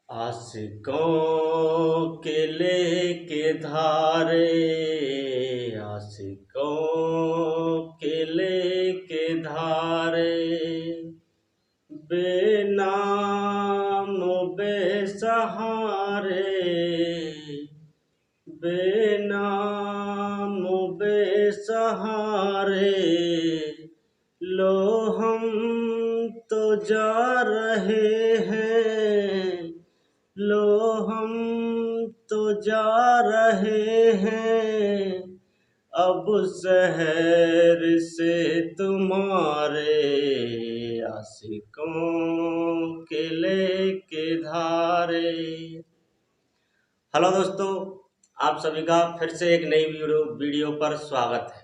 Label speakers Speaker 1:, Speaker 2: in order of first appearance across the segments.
Speaker 1: आशिकों के लेके धारे, आशिकों के लेके धारे, बेनाम बेसहारे, बेनाम बेसहारे, लो हम तो जा रहे हैं, लो हम तो जा रहे हैं, अब शहर से तुम्हारे, आशिकों के लेके धारे। हेलो दोस्तों, आप सभी का फिर से एक नई वीडियो पर स्वागत है।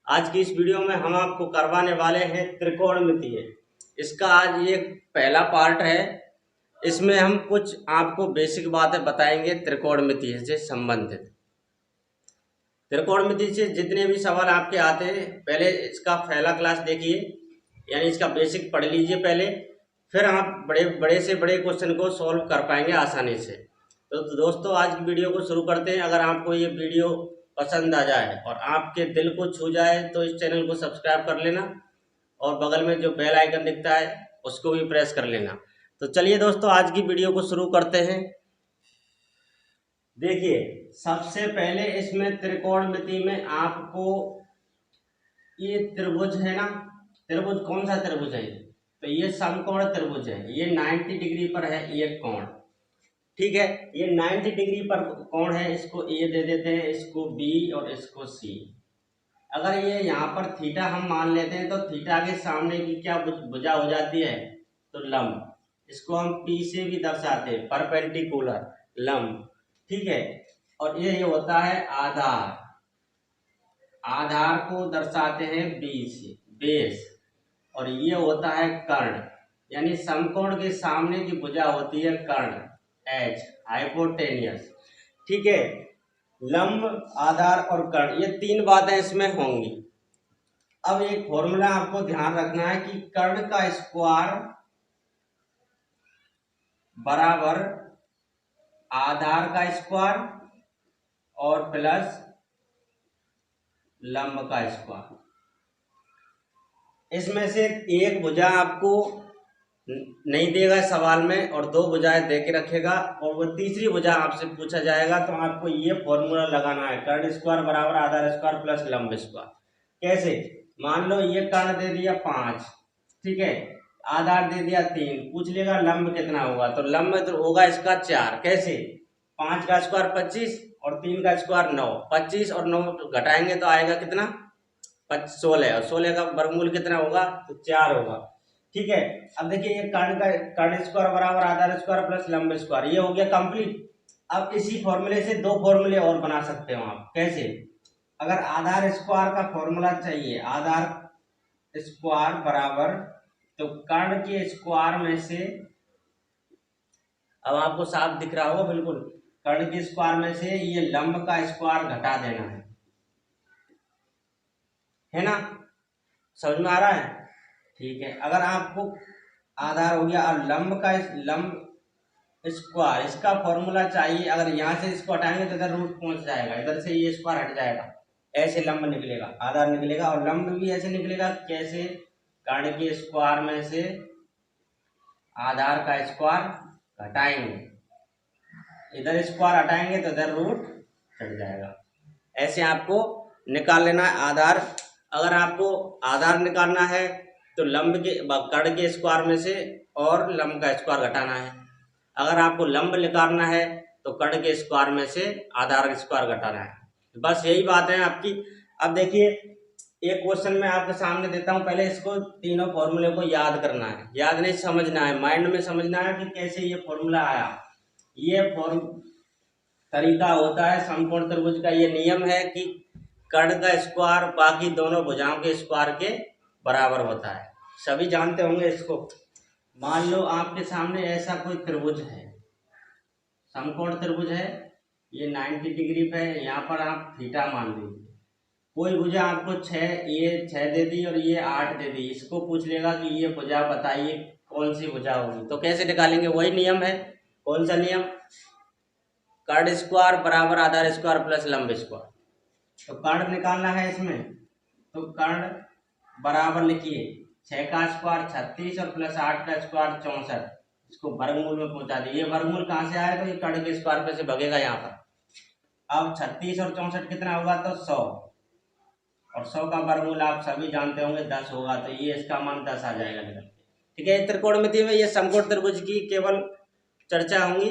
Speaker 1: आज की इस वीडियो में हम आपको करवाने वाले हैं त्रिकोणमितीय। इसका आज ये पहला पार्ट है। इसमें हम कुछ आपको बेसिक बातें बताएंगे त्रिकोणमितीय से संबंधित। त्रिकोणमिति से जितने भी सवाल आपके आते हैं, पहले इसका पहला क्लास देखिए, यानी इसका बेसिक पढ़ लीजिए पहले, फिर आप बड़े से बड़े क्वेश्चन को सॉल्व कर पाएंगे आसानी से। तो दोस्तों, आज की वीडियो को शुरू करते हैं। अगर आपको ये वीडियो पसंद आ जाए और आपके दिल को छू जाए तो इस चैनल को सब्सक्राइब कर लेना और बगल में जो बेल आइकन दिखता है उसको भी प्रेस कर लेना। तो चलिए दोस्तों, आज की वीडियो को शुरू करते हैं। देखिए, सबसे पहले इसमें त्रिकोणमिति में आपको ये त्रिभुज है ना, त्रिभुज कौन सा त्रिभुज है? तो ये समकोण त्रिभुज है। ये 90 डिग्री पर है ये कोण, ठीक है। ये 90 डिग्री पर कोण है, इसको ए दे देते हैं, इसको बी और इसको सी। अगर ये यहाँ पर थीटा हम मान लेते हैं तो थीटा के सामने की क्या भुजा हो जाती है? तो लंब। इसको हम पी से भी दर्शाते हैं, परपेंडिकुलर, लंब, ठीक है। और ये होता है आधार। आधार को दर्शाते हैं बी से, बेस। और ये होता है कर्ण, यानी समकोण के सामने की भुजा होती है कर्ण, एच, हाइपोटेनियस, ठीक है। लंब, आधार और कर्ण, ये तीन बातें इसमें होंगी। अब एक फॉर्मूला आपको ध्यान रखना है कि कर्ण का स्क्वायर बराबर आधार का स्क्वायर और प्लस लंब का स्क्वायर। इसमें से एक भुजा आपको नहीं देगा सवाल में और दो भुजाएं दे के रखेगा, और वो तीसरी भुजा आपसे पूछा जाएगा तो आपको ये फॉर्मूला लगाना है, कर्ण स्क्वायर बराबर आधार स्क्वायर प्लस लंब स्क्वायर। कैसे? मान लो ये कर्ण दे दिया 5, ठीक है, आधार दे दिया 3, पूछ लेगा लंब कितना होगा, तो लंब तो होगा इसका 4। कैसे? 5 का स्क्वायर 25 और 3 का स्क्वायर 9, 25 और 9 घटाएंगे तो आएगा कितना? 16, और 16 का वर्गमूल कितना होगा? तो 4 होगा, ठीक है। अब देखिए, ये कर्ण स्क्वायर बराबर आधार स्क्वायर प्लस लंब स्क्वायर, ये हो गया कंप्लीट। अब इसी फॉर्मूले से दो फॉर्मूले और बना सकते हो आप। कैसे? अगर आधार स्क्वायर का फॉर्मूला चाहिए, आधार स्क्वायर बराबर, तो कर्ण के स्क्वायर में से, अब आपको साफ दिख रहा होगा बिल्कुल, कर्ण के स्क्वायर में से ये लंब का स्क्वायर घटा देना है ना? समझ में आ रहा है? ठीक है। अगर आपको आधार हो गया और लंब स्क्वायर, इसका फॉर्मूला चाहिए, अगर यहाँ से इसको हटाएंगे तो इधर रूट पहुंच जाएगा, इधर से ये स्क्वायर हट जाएगा, ऐसे लंब निकलेगा, आधार निकलेगा। और लंब भी ऐसे निकलेगा, कैसे? कर्ण के स्क्वायर में से आधार का स्क्वायर घटाएंगे, इधर स्क्वायर हटाएंगे तो इधर रूट हट जाएगा। ऐसे आपको निकाल लेना है आधार। अगर आपको आधार निकालना है तो लंब के कर्ण के स्क्वायर में से और लंब का स्क्वायर घटाना है। अगर आपको लंब निकालना है तो कर्ण के स्क्वायर में से आधार का स्क्वायर घटाना है। बस यही बात है आपकी। अब देखिए, एक क्वेश्चन मैं आपके सामने देता हूं, पहले इसको तीनों फॉर्मूले को याद करना है, याद नहीं समझना है, माइंड में समझना है कि कैसे ये फॉर्मूला आया। ये तरीका होता है समकोण त्रिभुज का। ये नियम है कि कर्ण का स्क्वायर बाकी दोनों भुजाओं के स्क्वायर के बराबर होता है, सभी जानते होंगे इसको। मान लो आपके सामने ऐसा कोई त्रिभुज है, समकोण त्रिभुज है, ये 90 डिग्री पे है, यहाँ पर आप थीटा मान लीजिए। कोई भुजा आपको 6, ये 6 दे दी और ये 8 दे दी, इसको पूछ लेगा कि ये भुजा बताइए कौन सी भुजा होगी, तो कैसे निकालेंगे? वही नियम है, कौन सा नियम? कर्ण स्क्वायर बराबर आधार स्क्वायर प्लस लंब स्क्वायर। तो कर्ण निकालना है इसमें, तो कर्ण बराबर लिखिए 6 का स्क्वायर 36 और प्लस 8 का स्क्वायर 64, इसको वर्गमूल में पहुंचा दिए। ये वर्गमूल कहाँ से आया? तो ये कर्ण के स्क्वायर पे से भगेगा यहाँ पर। अब 36 और 64 कितना होगा? तो 100, और 100 का वर्गमूल आप सभी जानते होंगे 10 होगा, तो ये इसका मान 10 आ जाएगा निकल के। ठीक है, त्रिकोणमिति में ये समकोण त्रिभुज की केवल चर्चा होंगी।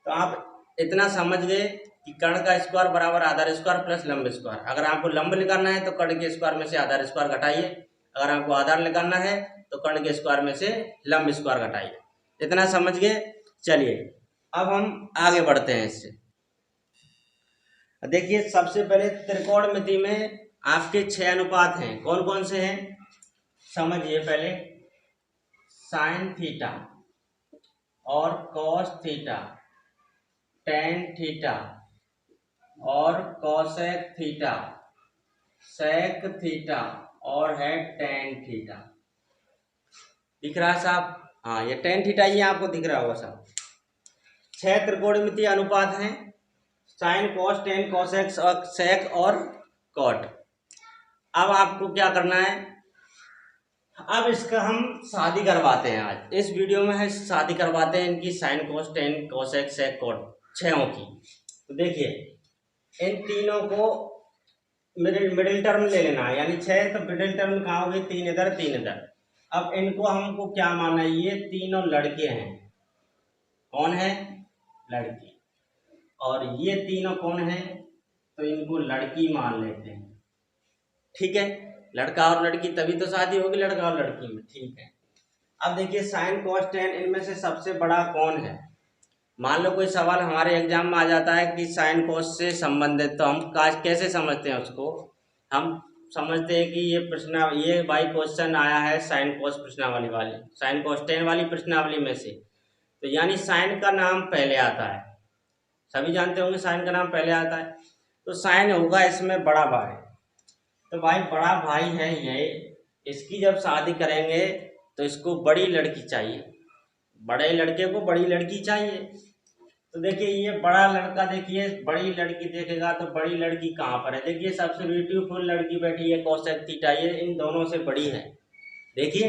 Speaker 1: तो आप इतना समझ गए कि कर्ण का स्क्वायर बराबर आधार स्क्वायर प्लस लंब स्क्वायर। अगर आपको लंब निकालना है तो कर्ण के स्क्वायर में से आधार स्क्वायर घटाइए, अगर आपको आधार निकालना है तो कर्ण के स्क्वायर में से लंब स्क्वायर घटाइए। इतना समझ गए। चलिए अब हम आगे बढ़ते हैं इससे। देखिए सबसे पहले त्रिकोणमिति में आपके 6 अनुपात हैं। कौन कौन से हैं समझिए पहले। साइन थीटा और कॉस थीटा, टेन थीटा और कॉसेक थीटा, सेक थीटा और है टेन थीटा। दिख रहा है साहब? हाँ, ये टेन थीटा ये आपको दिख रहा होगा साहब। 6 त्रिकोणमितीय अनुपात हैं, साइन कॉस टेन कॉसेक और सेक और कॉट। अब आपको क्या करना है, अब इसका हम शादी करवाते हैं। आज इस वीडियो में है शादी करवाते हैं इनकी sine cos tan cosec sec cot 6 की। तो देखिए इन तीनों को मिडिल टर्म ले लेना है, यानी 6, तो मिडिल टर्म कहाँ होगी? 3 इधर 3 इधर। अब इनको हमको क्या मानना है? ये तीनों लड़के हैं। कौन है? लड़की। और ये तीनों कौन है? तो इनको लड़की मान लेते हैं। ठीक है, लड़का और लड़की, तभी तो शादी होगी लड़का और लड़की में। ठीक है, अब देखिए साइन कॉस टेन इनमें से सबसे बड़ा कौन है? मान लो कोई सवाल हमारे एग्जाम में आ जाता है कि साइन कॉस से संबंधित, तो हम कैसे समझते हैं उसको? हम समझते हैं कि ये बाई क्वेश्चन आया है साइन कॉस प्रश्नावली वाली, साइन कॉस टेन वाली प्रश्नावली में से। तो यानी साइन का नाम पहले आता है, सभी जानते होंगे साइन का नाम पहले आता है। तो साइन होगा इसमें बड़ा भाई। तो भाई बड़ा भाई है ये, इसकी जब शादी करेंगे तो इसको बड़ी लड़की चाहिए, बड़े लड़के को बड़ी लड़की चाहिए। तो देखिए ये बड़ा लड़का, देखिए बड़ी लड़की देखेगा तो बड़ी लड़की कहाँ पर है? देखिए सबसे ब्यूटीफुल लड़की बैठी है कॉसेक थीटा, ये इन दोनों से बड़ी है। देखिए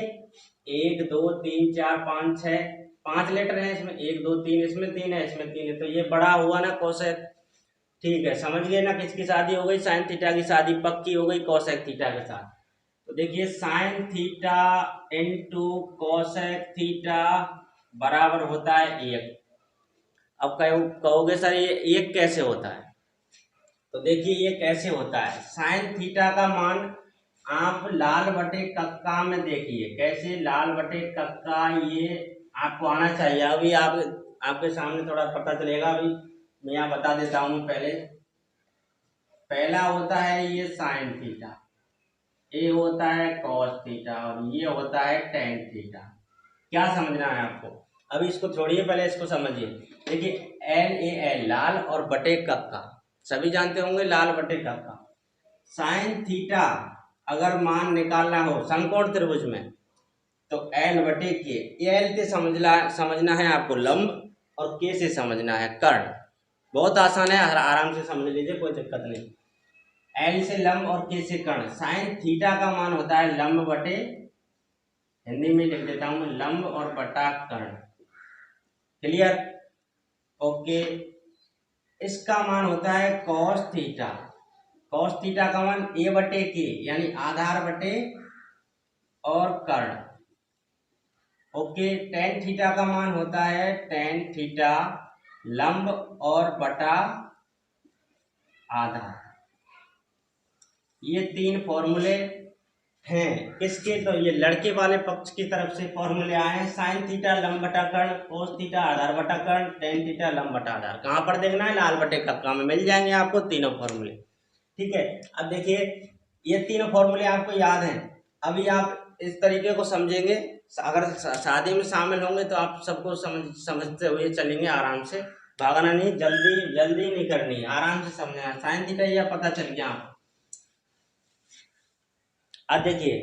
Speaker 1: 1 2 3 4 5 6, 5 लेटर है इसमें, 1 2 3, इसमें 3 है, इसमें 3 है, तो ये बड़ा हुआ ना कॉसेक। ठीक है, समझ गए ना किसकी शादी हो गई? साइन थीटा की शादी पक्की हो गई कॉसेक थीटा के साथ। तो देखिए sine theta into cosec theta बराबर होता है 1। अब कहोगे सर ये 1 कैसे होता है? तो देखिए ये कैसे होता है, साइन थीटा का मान आप लाल बटे कक्का में देखिए, कैसे लाल बटे कक्का, ये आपको आना चाहिए। अभी आपके सामने थोड़ा पता चलेगा, अभी मैं यहाँ बता देता हूँ। पहला होता है ये साइन थीटा, ये होता है कॉस थीटा और ये होता है टेन थीटा। क्या समझना है आपको? अभी इसको छोड़िए, पहले इसको समझिए। देखिए LAL लाल और बटे कक्का, सभी जानते होंगे लाल बटे कक्का। साइन थीटा अगर मान निकालना हो समकोण त्रिभुज में तो L बटे के, L से समझना है आपको लंब और K से समझना है कर्ण। बहुत आसान है, आराम से समझ लीजिए, कोई दिक्कत नहीं। L से लंब और K से कर्ण। साइन थीटा का मान होता है लंब बटे, हिंदी में लिख देता हूं लंब और बटा कर्ण। क्लियर? ओके, इसका मान होता है कॉस थीटा। कॉस थीटा का मान A बटे के, यानी आधार बटे और कर्ण। ओके, टेन थीटा का मान होता है टेन थीटा लंब और बटा आधार। ये 3 फॉर्मूले हैं किसके? तो ये लड़के वाले पक्ष की तरफ से फॉर्मूले आए हैं। साइन थीटा लंब बटा कर्ण, कोस थीटा आधार बटा कर्ण, टेन थीटा लंब बटा आधार। कहाँ पर देखना है? लाल बटे कक्का में मिल जाएंगे आपको तीनों फॉर्मूले। ठीक है, अब देखिए ये तीनों फॉर्मूले आपको याद हैं। अभी आप इस तरीके को समझेंगे, अगर शादी में शामिल होंगे तो आप सबको समझते हुए चलेंगे आराम से, भागना नहीं, जल्दी नहीं करनी है, आराम से समझना है। साइन थीटा यह पता चल गया आपको। अब देखिए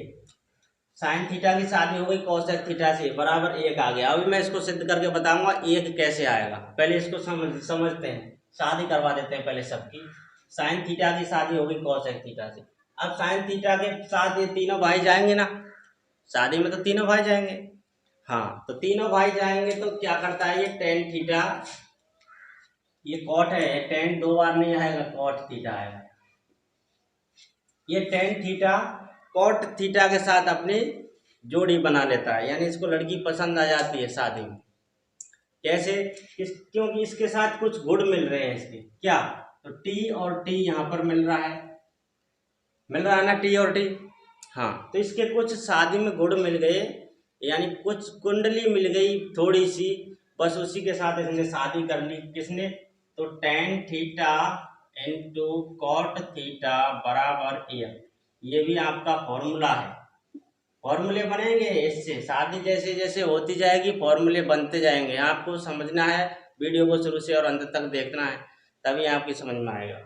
Speaker 1: साइन थीटा की शादी हो गई कोसेक थीटा से बराबर 1 आ गया। अभी मैं इसको सिद्ध करके बताऊंगा 1 कैसे आएगा। पहले इसको समझते हैं, शादी करवा देते हैं पहले सबकी। साइन थीटा की शादी हो गई कोसेक थीटा से। अब साइन थीटा के साथ ये तीनों भाई जाएंगे ना, शादी में तो तीनों भाई जाएंगे। हाँ, तो तीनों भाई जाएंगे तो क्या करता है ये टेन थीटा, ये कॉट है, टेन 2 बार नहीं आएगा, कॉट थीटा आएगा। ये टेन थीटा कॉट थीटा के साथ अपनी जोड़ी बना लेता है, यानी इसको लड़की पसंद आ जाती है शादी में। कैसे? क्योंकि इसके साथ कुछ गुण मिल रहे हैं इसके। क्या? तो टी और टी यहाँ पर मिल रहा है ना, टी और टी। हाँ, तो इसके कुछ शादी में गुण मिल गए, यानी कुछ कुंडली मिल गई थोड़ी सी, बस उसी के साथ इसने शादी कर ली। किसने? तो tan theta into cot theta बराबर ए। ये भी आपका फॉर्मूला है। फॉर्मूले बनेंगे इससे, शादी जैसे जैसे होती जाएगी फॉर्मूले बनते जाएंगे। आपको समझना है, वीडियो को शुरू से और अंत तक देखना है, तभी आपकी समझ में आएगा।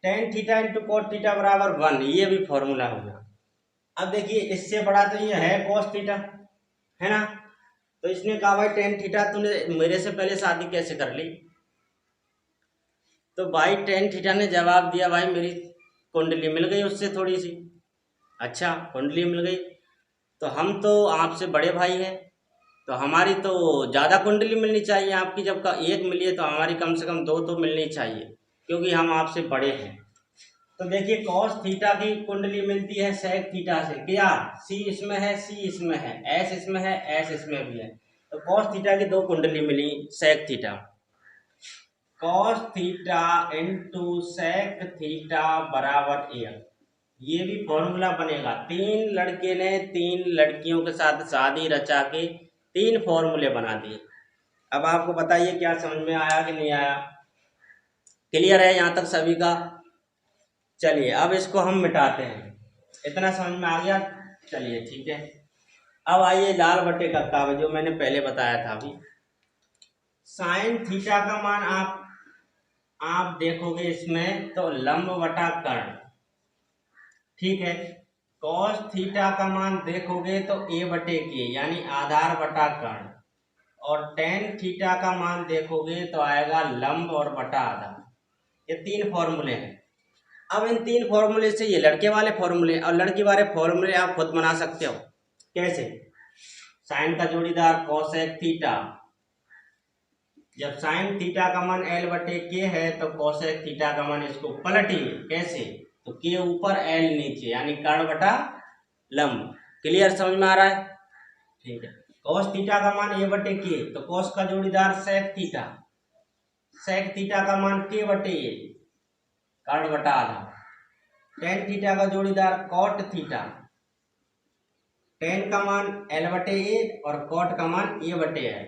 Speaker 1: Tan theta into cot theta बराबर 1, ये भी फॉर्मूला हो गया। अब देखिए इससे बड़ा तो ये है कॉस थीटा, है ना। तो इसने कहा भाई टेन थीटा तूने मेरे से पहले शादी कैसे कर ली? तो भाई टेन थीटा ने जवाब दिया, भाई मेरी कुंडली मिल गई उससे थोड़ी सी। अच्छा, कुंडली मिल गई तो हम तो आपसे बड़े भाई हैं, तो हमारी तो ज़्यादा कुंडली मिलनी चाहिए। आपकी जब का एक मिली है तो हमारी कम से कम 2 तो मिलनी चाहिए, क्योंकि हम आपसे बड़े हैं। तो देखिए कॉस थीटा की कुंडली मिलती है सेक थीटा से। क्या? सी इसमें है, सी इसमें है, एस इसमें है, एस इसमें भी है। तो कॉस थीटा की 2 कुंडली मिली sec theta. Cos theta into sec theta बराबर ए। ये भी फॉर्मूला बनेगा। 3 लड़के ने 3 लड़कियों के साथ शादी रचा के 3 फॉर्मूले बना दिए। अब आपको बताइए क्या समझ में आया कि नहीं आया? क्लियर है यहाँ तक सभी का? चलिए अब इसको हम मिटाते हैं। इतना समझ में आ गया? चलिए ठीक है। अब आइए लाल बट्टे का कागज, जो मैंने पहले बताया था। अभी साइन थीटा का मान आप देखोगे इसमें तो लंब बटा कर्ण, ठीक है। कॉस थीटा का मान देखोगे तो ए बटे के, यानी आधार बटा कर्ण। और टेन थीटा का मान देखोगे तो आएगा लंब और बटा आधार। ये 3 फॉर्मूले हैं। अब इन 3 फॉर्मूले से ये लड़के वाले फॉर्मूले और लड़की वाले फॉर्मूले आप खुद बना सकते हो। कैसे? साइन का जोड़ीदार कोसेक थीटा, जब साइन थीटा का मान एल बटे के है तो कोसेक थीटा का मान इसको पलटिए। कैसे? तो के ऊपर एल नीचे, यानी कर्ण बटा लंब। क्लियर? समझ में आ रहा है? ठीक है। कॉस थीटा का मान ए बटे के, तो कॉस का जोड़ीदार सेक थीटा, सेक थीटा का मान के बटे ए, कर्ण बटा आधा। टेन थीटा का जोड़ीदार कॉट थीटा, टेन का मान एल बटे ए और कॉट का मान ए बटे है,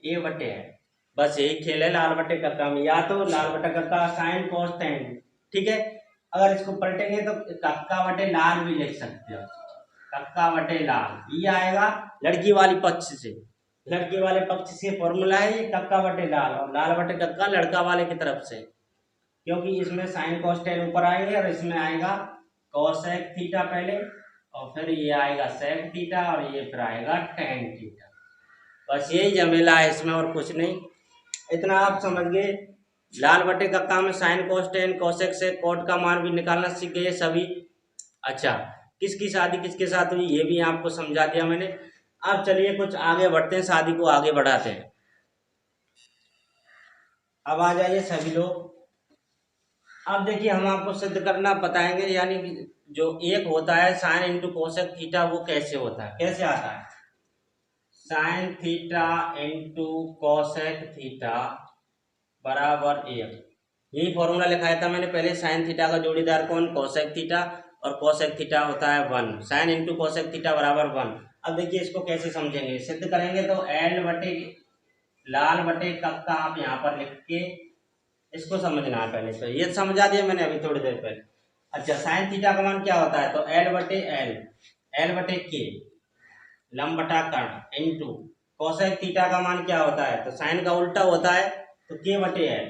Speaker 1: ए बटे है। बस यही खेल है लाल बटे कक्का में, या तो लाल बटे कक्का साइन कॉस टेन, ठीक है। अगर इसको पलटेंगे तो कक्का बटे लाल भी लिख सकते हो, कक्का बटे लाल। ये आएगा लड़की वाली पक्ष से, लड़की वाले पक्ष से फॉर्मूला है ये कक्का बटे लाल, और लाल बटे कक्का लड़का वाले की तरफ से, क्योंकि इसमें साइन कॉस टेन ऊपर आएंगे और इसमें आएगा कॉसेक थीटा पहले, और फिर ये आएगा सेक थीटा, और ये फिर आएगा टेन थीटा। बस यही झमेला है इसमें, और कुछ नहीं। इतना आप समझ गए। लाल बटे कक्का में साइन कॉस टेन कॉसेक से कॉट का मान भी निकालना सीख गए सभी। अच्छा, किसकी शादी किसके साथ हुई ये भी आपको समझा दिया मैंने। अब चलिए कुछ आगे बढ़ते हैं, शादी को आगे बढ़ाते हैं। अब आ जाइए सभी लोग। अब देखिए हम आपको सिद्ध करना बताएंगे, यानी जो एक होता है साइन इंटू कोसेक थीटा, वो कैसे होता है, कैसे आता है। Sine theta into cosec theta बराबर एक, यही फॉर्मूला लिखाया था मैंने पहले। साइन थीटा का जोड़ीदार कौन? कोसेक थीटा, और कोसेक थीटा होता है 1। साइन इंटू कोसेक थीटा बराबर 1। अब देखिए इसको कैसे समझेंगे, सिद्ध करेंगे तो एल बटे लाल बटे कक्का आप यहाँ पर लिख के इसको समझना है पहले। तो ये समझा दिया मैंने अभी थोड़ी देर पहले। अच्छा, साइन थीटा का मान क्या होता है? तो एल बटे एल, एल बटे के लंब बटा कर्ण इंटू कोसेक थीटा का मान क्या होता है? तो साइन का उल्टा होता है, तो के बटे एल।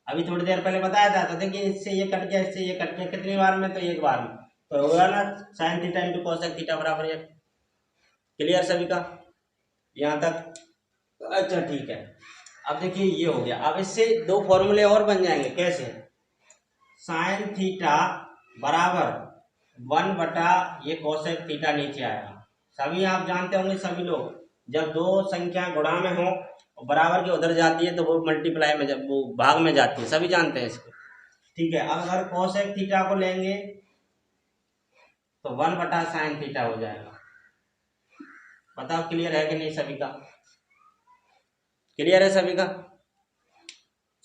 Speaker 1: अभी थोड़ी देर पहले बताया था। तो देखिए इससे ये कट गया, इससे ये कट गया, कितनी बार में? तो एक बार में। तो होगा ना sine theta into cosec theta बराबर 1। क्लियर सभी का यहाँ तक? अच्छा ठीक है। अब देखिए ये हो गया। अब इससे दो फॉर्मूले और बन जाएंगे। कैसे? साइन थीटा बराबर 1 बटा ये कोसेक थीटा नीचे आएगा। सभी आप जानते होंगे सभी लोग, जब दो संख्या गुणा में हो और बराबर के उधर जाती है तो वो मल्टीप्लाई में, जब वो भाग में जाती है, सभी जानते हैं इसको। ठीक है। अब अगर कोसेक थीटा को लेंगे तो 1/sin थीटा हो जाएगा। बताओ क्लियर है कि नहीं सभी का? क्लियर है सभी का?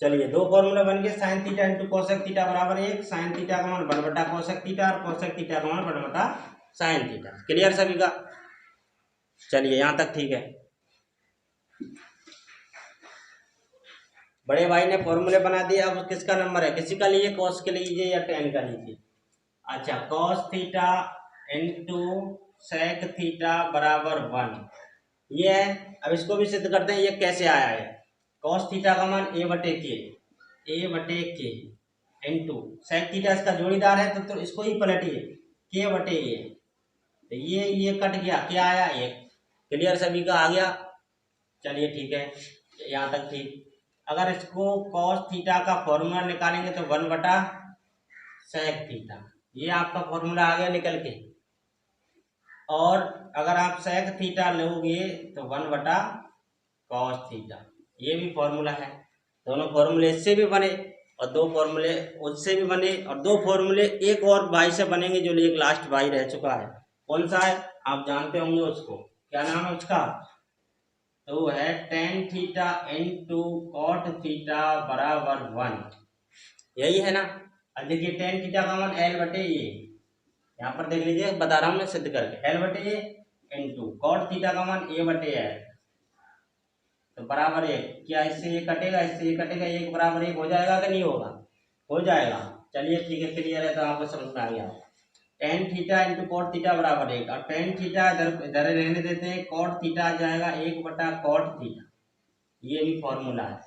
Speaker 1: चलिए दो फॉर्मूला बन गए। Sine theta into cosec theta बराबर 1। साइन थीटा का मान 1/कोसेक थीटा और कोसेक थीटा का मान 1/sin थीटा। क्लियर सभी का? चलिए यहाँ तक ठीक है। बड़े भाई ने फॉर्मूले बना दिए। अब किसका नंबर है? किसी का लीजिए, कॉस के लीजिए या टेन का लीजिए। अच्छा, cos theta into sec theta बराबर 1 ये है। अब इसको भी सिद्ध करते हैं। ये कैसे आया है? कॉस थीटा का मान a/के इंटू सेक थीटा इसका जोड़ीदार है तो इसको ही पलटिए k/a। तो ये कट गया, क्या आया? 1। क्लियर सभी का? आ गया? चलिए ठीक है, यहाँ तक ठीक। अगर इसको कॉस थीटा का फॉर्मूला निकालेंगे तो 1/सेक थीटा, ये आपका फॉर्मूला आ गया निकल के। और अगर आप सेक थीटा लोगे तो 1/कॉस थीटा, ये भी फॉर्मूला है। दोनों फॉर्मूले इससे भी बने और दो फॉर्मूले उससे भी बने और दो फॉर्मूले एक और भाई से बनेंगे जो एक लास्ट भाई रह चुका है। कौन सा है? आप जानते होंगे उसको। क्या नाम है उसका? तो है tan theta into cot theta बराबर 1। यही है ना? अब देखिए टेन थीटा का मान L/A, यहाँ पर देख लीजिए, बता रहा हूँ मैं सिद्ध करके। L/A इंटू कॉट थीटा का मान A/L तो बराबर 1। क्या इससे ये कटेगा, इससे ये कटेगा, 1 बराबर 1 हो जाएगा कि नहीं होगा? हो जाएगा। चलिए ठीक है, क्लियर है तो आपको समझ में आ गया। Tan theta into cot theta बराबर 1 और टेन थीटा इधर रहने देते हैं, कॉट थीटा आ जाएगा 1/कॉट थीटा। ये भी फॉर्मूला है।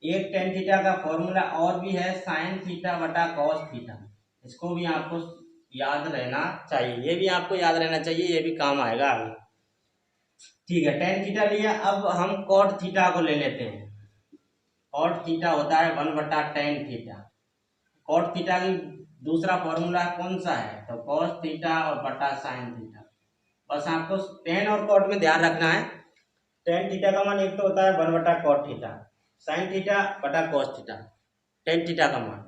Speaker 1: एक टेन थीटा का फॉर्मूला और भी है, साइन थीटा बटा कॉस थीटा। इसको भी आपको याद रहना चाहिए, ये भी आपको याद रहना चाहिए, ये भी काम आएगा आगे। ठीक है, टेन थीटा लिया। अब हम कॉट थीटा को ले लेते हैं। कॉट थीटा होता है 1/टेन थीटा। कॉट थीटा की दूसरा फॉर्मूला कौन सा है? तो कॉस थीटा और बटा साइन थीटा। बस आपको टेन और कॉट में ध्यान रखना है। टेन थीटा का मान एक तो होता है 1/कॉट थीटा, साइन थीटा बटा कॉस थीटा, टेन थीटा का मान,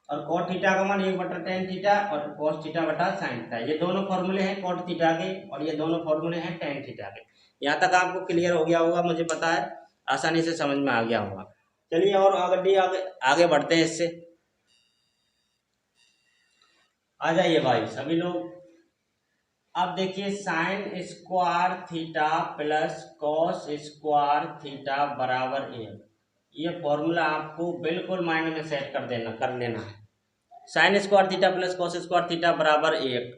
Speaker 1: और कॉट थीटा का मान 1/टेन थीटा और कॉस थीटा बटा साइन थीटा। ये दोनों फॉर्मूले हैं कॉट थीटा के और ये दोनों फॉर्मूले हैं टेन थीटा के। यहाँ तक आपको क्लियर हो गया होगा, मुझे पता है, आसानी से समझ में आ गया होगा। चलिए और आगे बढ़ते हैं इससे। आ जाइए भाई सभी लोग। अब देखिए sine square theta plus cos square theta बराबर 1। ये फॉर्मूला आपको बिल्कुल माइंड में सेट कर लेना है। Sine square theta plus cos square theta बराबर 1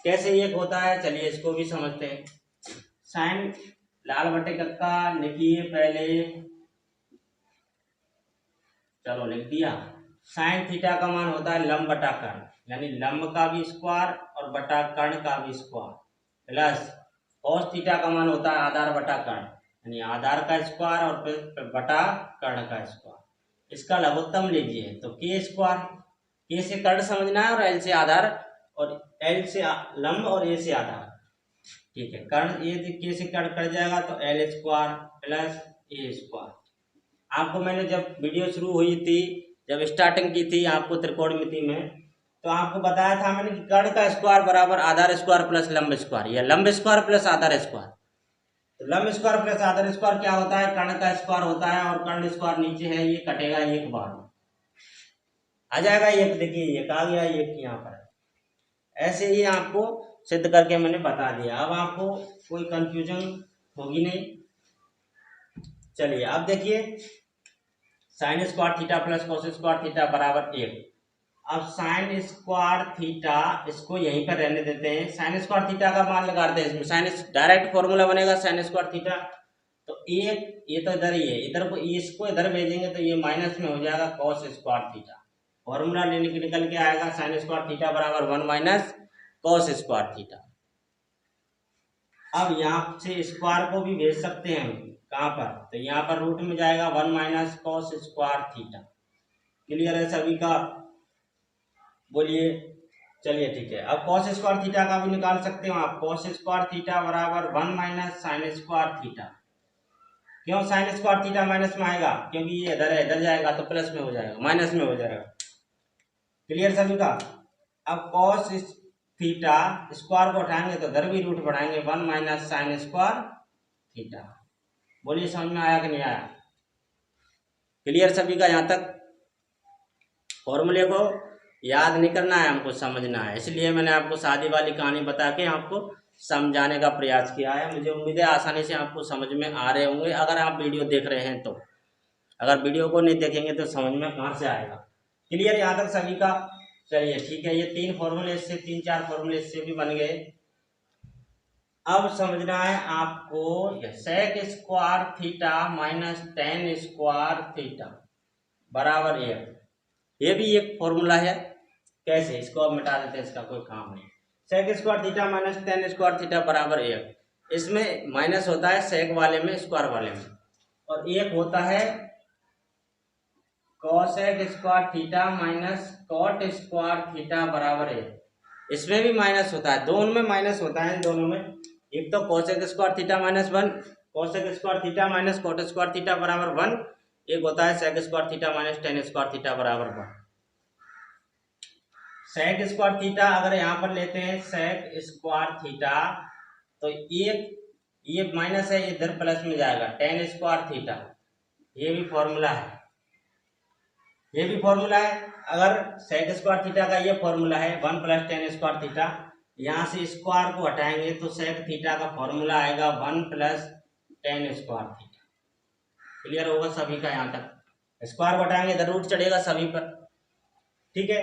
Speaker 1: कैसे 1 होता है? चलिए इसको भी समझते हैं। साइन लाल बटे कक्का लिखिए पहले, चलो लिख दिया। साइन थीटा का मान होता है लंब बटा कर्ण, यानी लंब का भी स्क्वायर और बटा कर्ण का भी स्क्वायर, प्लस कॉस थीटा का मान होता है आधार बटा कर्ण, यानी आधार का स्क्वायर और फिर बटा कर्ण का स्क्वायर। इसका लघुत्तम लीजिए तो के स्क्वायर, के से कर्ण समझना है और एल से आधार और एल से लंब और ए से आधार। ठीक है, कर्ण ये के से कर्ण कट जाएगा तो एल स्क्वायर प्लस ए स्क्वायर। आपको मैंने जब वीडियो शुरू हुई थी, जब स्टार्टिंग की थी आपको त्रिकोणमिति में, तो आपको बताया था मैंने कि कर्ण का स्क्वायर बराबर आधार स्क्वायर प्लस लंब स्क्वायर, या लंब स्क्वायर प्लस आधार स्क्वायर। तो लंब स्क्वायर प्लस आधार स्क्वायर क्या होता है? कर्ण का स्क्वायर होता है और कर्ण स्क्वायर नीचे है, ये कटेगा एक बार आ जाएगा एक। देखिए एक आ गया, एक यहाँ पर। ऐसे ही आपको सिद्ध करके मैंने बता दिया। अब आपको कोई कंफ्यूजन होगी नहीं। चलिए अब देखिए sine square theta plus cos square theta बराबर 1। अब साइन स्क्वायर थीटा इसको यहीं पर रहने देते हैं, साइन स्क्वायर थीटा का मान लगाते हैं इसमें, साइन डायरेक्ट फॉर्मूला बनेगा साइन स्क्वायर थीटा। तो एक ये तो इधर ही है, इधर को इसको इधर भेजेंगे तो ये माइनस में हो जाएगा कॉस स्क्वायर थीटा, फॉर्मूला निकल के आएगा साइन स्क्वायर थीटा बराबर 1 माइनस कॉस स्क्वायर थीटा। अब यहाँ से स्क्वायर को भी भेज सकते हैं हम कहाँ पर, तो यहाँ पर रूट में जाएगा 1 minus cos square theta. Clear है सभी का? बोलिए। चलिए ठीक है, अब कॉस स्क्वायर थीटा का भी निकाल सकते हो आप। कॉस स्क्वायर थीटा बराबर 1 माइनस साइन स्क्वायर थीटा। क्यों साइन स्क्वायर थीटा माइनस में आएगा? क्योंकि ये इधर है, इधर जाएगा तो प्लस में हो जाएगा, माइनस में हो जाएगा। क्लियर सभी का? अब कॉस थीटा स्क्वायर को उठाएंगे तो इधर भी रूट बढ़ाएंगे 1 माइनस साइन स्क्वायर थीटा। बोलिए समझ में आया कि नहीं आया? क्लियर सभी का? यहाँ तक फॉर्मूले को याद नहीं करना है, हमको समझना है। इसलिए मैंने आपको सादी वाली कहानी बता के आपको समझाने का प्रयास किया है। मुझे उम्मीद है आसानी से आपको समझ में आ रहे होंगे, अगर आप वीडियो देख रहे हैं तो। अगर वीडियो को नहीं देखेंगे तो समझ में कहाँ से आएगा? क्लियर यहाँ तक सभी का? चलिए ठीक है, ये 3 फॉर्मूले इससे 3-4 फॉर्मूले इससे भी बन गए। अब समझना है आपको sec square theta minus tan square theta बराबर 1। ये भी एक फॉर्मूला है। कैसे? इसको अब मिटा देते हैं, इसका कोई काम नहीं। Sec square theta minus tan square theta बराबर 1। इसमें माइनस होता है सेक वाले में, स्क्वायर वाले में, और 1 होता है cosec square theta minus cot square theta बराबर 1। इसमें भी माइनस होता है, दोनों में माइनस होता है। इन दोनों में एक तो cosec square theta minus 1, cosec square theta minus cot square theta बराबर 1। एक होता है sec square theta minus tan square theta बराबर 1। सेक स्क्वायर थीटा अगर यहाँ पर लेते हैं सेक स्क्वायर थीटा, तो ये माइनस है, इधर प्लस में जाएगा टेन स्क्वायर थीटा। ये भी फॉर्मूला है, ये भी फॉर्मूला है। अगर सेक स्क्वायर थीटा का ये फॉर्मूला है 1 प्लस टेन स्क्वायर थीटा, यहाँ से स्क्वायर को हटाएंगे तो सेक थीटा का फॉर्मूला आएगा 1 plus ten square theta. Clear होगा सभी का? यहाँ तक स्क्वायर को हटाएंगे इधर रूट चढ़ेगा सभी पर। ठीक है,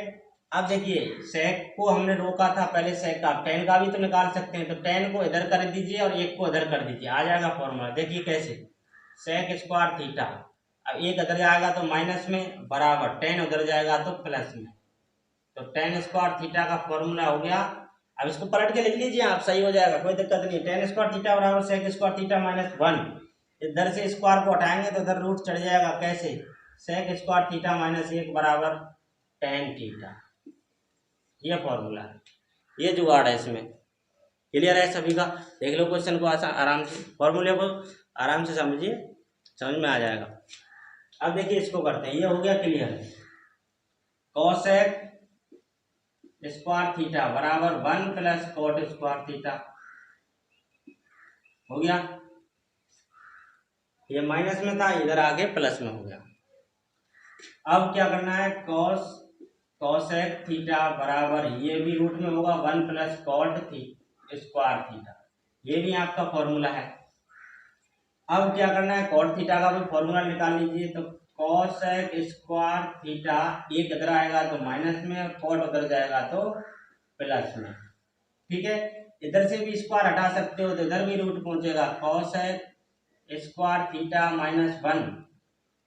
Speaker 1: अब देखिए सेक को हमने रोका था पहले, सेक का टेन का भी तो निकाल सकते हैं, तो टेन को इधर कर दीजिए और 1 को इधर कर दीजिए, आ जाएगा फॉर्मूला। देखिए कैसे, सेक स्क्वायर थीटा, अब 1 इधर जाएगा तो माइनस में बराबर टेन उधर जाएगा तो प्लस में, तो टेन स्क्वायर थीटा का फॉर्मूला हो गया। अब इसको पलट के लिख लीजिए आप, सही हो जाएगा, कोई दिक्कत नहीं। टेन स्क्वायर थीटा बराबर सेक स्क्वायर थीटा माइनस 1। इधर से स्क्वायर को हटाएंगे तो इधर रूट चढ़ जाएगा। कैसे? सेक स्क्वायर थीटा माइनस 1 बराबर टेन थीटा। ये फॉर्मूला है, ये जुगाड़ है इसमें। क्लियर है सभी का? देख लो क्वेश्चन को आराम से, फॉर्मूले को आराम से समझिए, समझ में आ जाएगा। अब देखिए इसको करते हैं, ये हो गया क्लियर। कॉसेक स्क्वायर थीटा बराबर 1 प्लस कॉट स्क्वायर थीटा हो गया। ये माइनस में था, इधर आगे प्लस में हो गया। अब क्या करना है, कॉसेक थीटा बराबर, ये भी रूट में होगा 1 प्लस कॉट स्क्वायर थीटा, ये भी आपका फॉर्मूला है। अब क्या करना है, कॉट थीटा का भी फॉर्मूला निकाल लीजिए। तो कॉसेक स्क्वायर थीटा, एक इधर आएगा तो माइनस में, कॉट उधर जाएगा तो प्लस में। ठीक है, इधर से भी स्क्वायर हटा सकते हो तो इधर भी रूट पहुंचेगा, कॉसेक स्क्वायर थीटा माइनस 1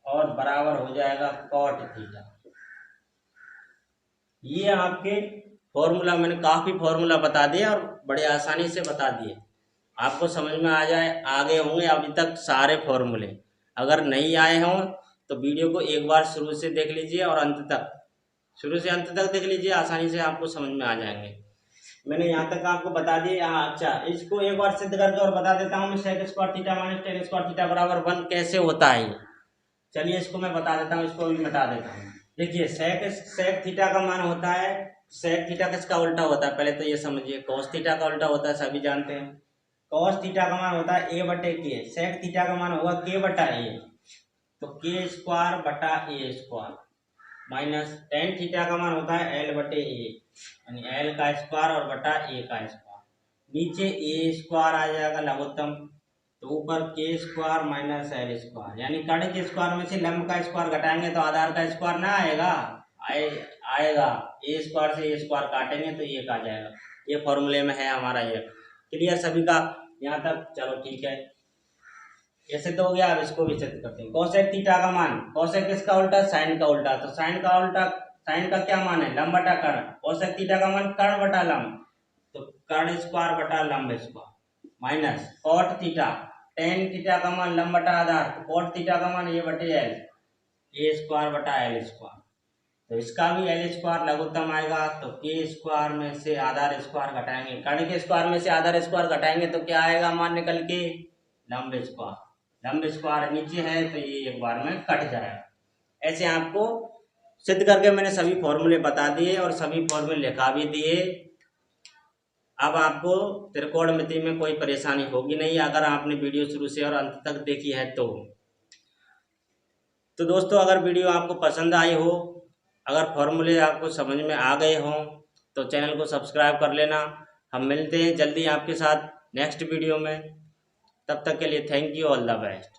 Speaker 1: और बराबर हो जाएगा कॉट थीटा। ये आपके फॉर्मूला, मैंने काफ़ी फॉर्मूला बता दिया और बड़े आसानी से बता दिए, आपको समझ में आ जाए। आगे होंगे अभी तक सारे फॉर्मूले, अगर नहीं आए हों तो वीडियो को एक बार शुरू से देख लीजिए और अंत तक, शुरू से अंत तक देख लीजिए, आसानी से आपको समझ में आ जाएंगे। मैंने यहाँ तक आपको बता दिया। अच्छा, इसको एक बार सिद्ध करके और बता देता हूँ मैं, sec square theta minus tan square theta बराबर 1 कैसे होता है। चलिए इसको मैं बता देता हूँ, इसको भी मिटा देता हूँ। देखिए सेक थीटा का मान होता है, सेक थीटा किसका उल्टा होता है पहले तो ये समझिए, कॉस थीटा का उल्टा होता है, सभी जानते हैं। कॉस थीटा का मान होता है ए बटे के, सेक थीटा का मान होगा के बटा ए, तो के स्क्वायर बटा ए स्क्वायर, माइनस टेन थीटा का मान होता है एल बटे ए, यानी एल का स्क्वायर और बटा ए का स्क्वायर। नीचे ए स्क्वायर आ जाएगा लघुत्तम, तो ऊपर के स्क्वायर माइनस एल स्क्वायर, यानी कर्ण के स्क्वायर में से लंब का स्क्वायर घटाएंगे तो आधार का स्क्वायर ना आएगा, आएगा। ए स्क्वायर से ए स्क्वायर काटेंगे तो एक आ जाएगा। ये फॉर्मूले में है हमारा ये। क्लियर सभी का यहाँ तक? चलो ठीक है, ये सिद्ध हो गया। अब इसको भी सिद्ध करते हैं। कॉसेक थीटा का मान, कॉसेक किसका उल्टा, साइन का उल्टा, तो साइन का उल्टा साइन का क्या मान है, लंब बटा कर्ण, कोसेक थीटा का मान कर्ण बटा लंब, तो कर्ण स्क्वायर बटा लंब square, minus cot theta, tan theta का मान लंब बटा आधार, तो कॉट थीटा का मान ये बटे एल, ए स्क्वायर बटा एल स्क्वायर, तो इसका भी एल स्क्वायर लघुत्तम आएगा, तो के स्क्वायर में से आधार स्क्वायर घटाएंगे, कर्ण के स्क्वायर में से आधार स्क्वायर घटाएंगे तो क्या आएगा मान निकल के, लंब स्क्वायर, लंब स्क्वायर नीचे है तो ये एक बार में कट जाएगा। ऐसे आपको सिद्ध करके मैंने सभी फॉर्मूले बता दिए और सभी फॉर्मूले लिखा भी दिए। अब आपको त्रिकोणमिति में कोई परेशानी होगी नहीं अगर आपने वीडियो शुरू से और अंत तक देखी है तो दोस्तों अगर वीडियो आपको पसंद आई हो, अगर फॉर्मूले आपको समझ में आ गए हों तो चैनल को सब्सक्राइब कर लेना। हम मिलते हैं जल्दी आपके साथ नेक्स्ट वीडियो में, तब तक के लिए thank you, all the best.